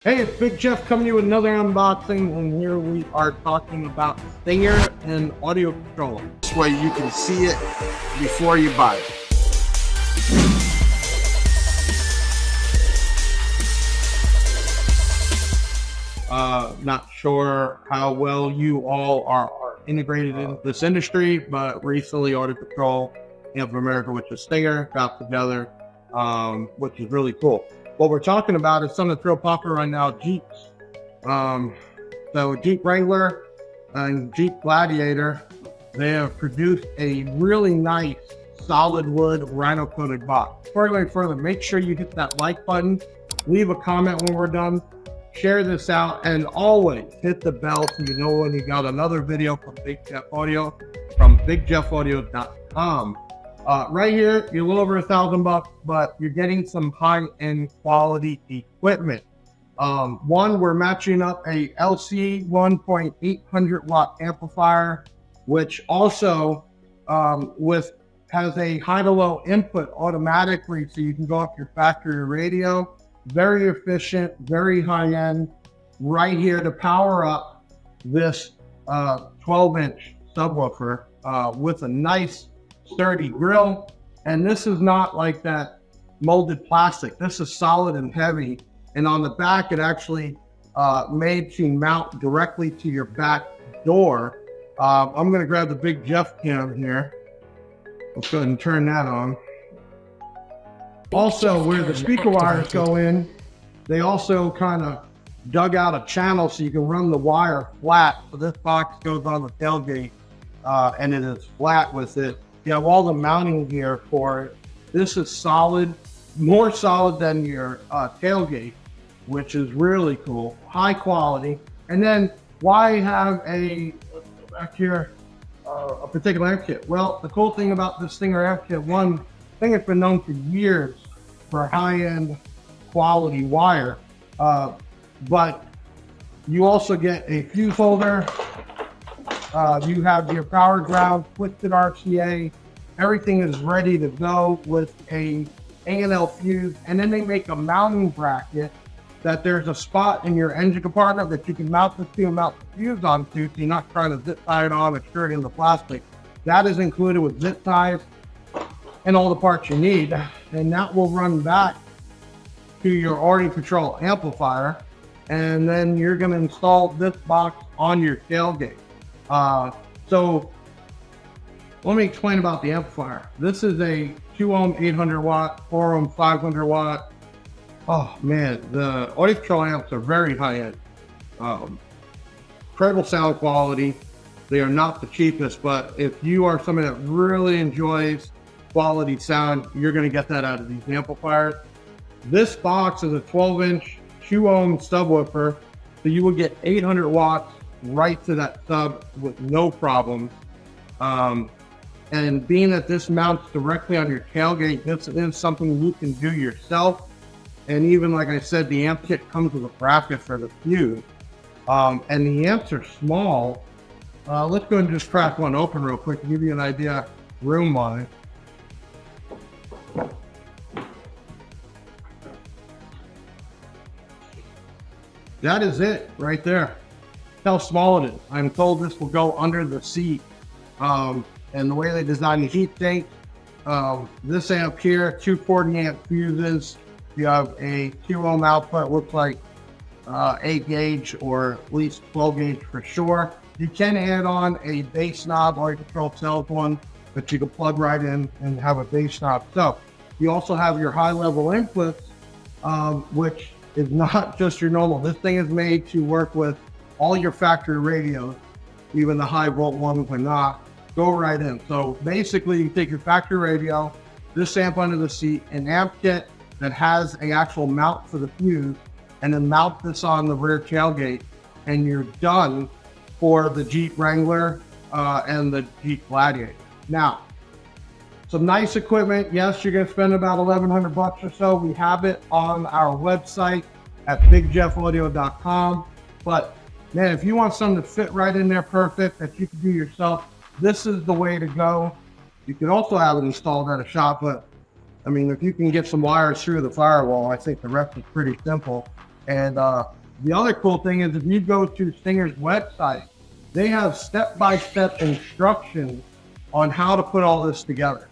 Hey, it's Big Jeff coming to you with another unboxing, and here we are talking about Stinger and audio control. This way you can see it before you buy it. Not sure how well you all are integrated in this industry, but recently AudioControl, Amp of America, which is Stinger, got together, which is really cool. What we're talking about is something that's real popular right now, Jeeps. So Jeep Wrangler and Jeep Gladiator, they have produced a really nice solid wood rhino coated box. Before we go any further, make sure you hit that like button, leave a comment when we're done, share this out, and always hit the bell so you know when you got another video from Big Jeff Audio from TXJWB12. Right here, you're a little over $1,000, but you're getting some high-end quality equipment. One, we're matching up a LC 1.800 watt amplifier, which also has a high to low input automatically, so you can go off your factory radio. Very efficient, very high-end. Right here to power up this 12-inch subwoofer with a nice sturdy grill. And this is not like that molded plastic. This is solid and heavy. And on the back, it actually made to mount directly to your back door. I'm going to grab the Big Jeff cam here. Let's go ahead and turn that on. Also, where the speaker wires go in, they also kind of dug out a channel so you can run the wire flat. So this box goes on the tailgate and it is flat with it. You have all the mounting gear for it. This is solid, more solid than your tailgate, which is really cool, high quality. And then why have a particular amp kit? Well, the cool thing about this Stinger amp kit, one thing it's been known for years for high-end quality wire, but you also get a fuse holder. You have your power ground, twisted RCA. Everything is ready to go with a A&L fuse, and then they make a mounting bracket that there's a spot in your engine compartment that you can mount the fuse onto, so you're not trying to zip tie it on and screw it in the plastic. That is included with zip ties and all the parts you need, and that will run back to your AudioControl amplifier, and then you're going to install this box on your tailgate. So let me explain about the amplifier. This is a 2 ohm 800 watt, 4 ohm 500 watt. Oh man, the AudioControl amps are very high end. Incredible sound quality. They are not the cheapest, but if you are somebody that really enjoys quality sound, you're going to get that out of these amplifiers. This box is a 12-inch 2 ohm subwoofer, so you will get 800 watts right to that sub with no problems. And being that this mounts directly on your tailgate, this is something you can do yourself. And even like I said, the amp kit comes with a bracket for the fuse. And the amps are small. Let's go ahead and just crack one open real quick to give you an idea room-wise. That is it right there. How small it is. I'm told this will go under the seat. And the way they designed the heat sink, this amp here, 240 amp fuses. You have a 2 ohm output, looks like 8 gauge or at least 12 gauge for sure. You can add on a bass knob, AudioControl sells one, but you can plug right in and have a bass knob. So you also have your high level inputs, which is not just your normal. This thing is made to work with all your factory radios, even the high volt ones will not go right in. So basically you take your factory radio, this amp under the seat, an amp kit that has an actual mount for the fuse, and then mount this on the rear tailgate, and you're done for the Jeep Wrangler and the Jeep Gladiator. Now, some nice equipment. Yes, you're gonna spend about 1,100 bucks or so. We have it on our website at bigjeffaudio.com. But man, if you want something to fit right in there perfect that you can do yourself, this is the way to go. You can also have it installed at a shop, but I mean, if you can get some wires through the firewall, I think the rest is pretty simple. And the other cool thing is if you go to Stinger's website, they have step-by-step instructions on how to put all this together.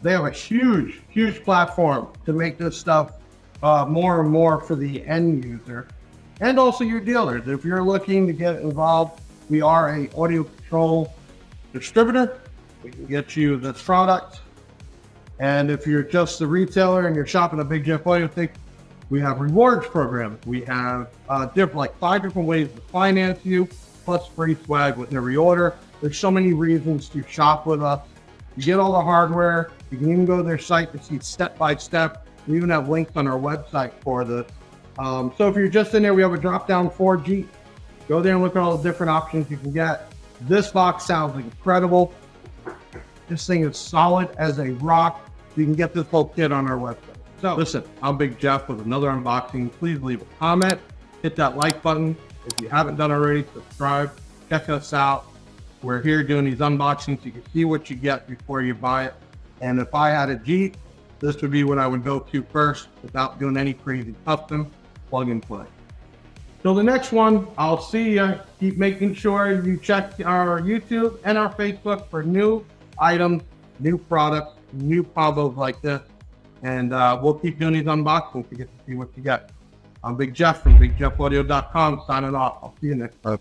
They have a huge, huge platform to make this stuff more and more for the end user and also your dealers. If you're looking to get involved, we are a AudioControl distributor. We can get you this product. And if you're just a retailer and you're shopping at Big Jeff Audio, we have rewards programs. We have like 5 different ways to finance you, plus free swag with every order. There's so many reasons to shop with us. You get all the hardware. You can even go to their site to see step-by-step. We even have links on our website for this. So if you're just in there, we have a drop-down 4G. Go there and look at all the different options you can get. This box sounds incredible. This thing is solid as a rock. You can get this whole kit on our website. So listen, I'm Big Jeff with another unboxing. Please leave a comment, hit that like button. If you haven't done already, subscribe, check us out. We're here doing these unboxings so you can see what you get before you buy it. And if I had a Jeep, this would be what I would go to first without doing any crazy custom plug and play. Till the next one, I'll see you. Keep making sure you check our YouTube and our Facebook for new items, new products, new combos like this. And we'll keep doing these unboxings to get to see what you get. I'm Big Jeff from BigJeffAudio.com signing off. I'll see you next time.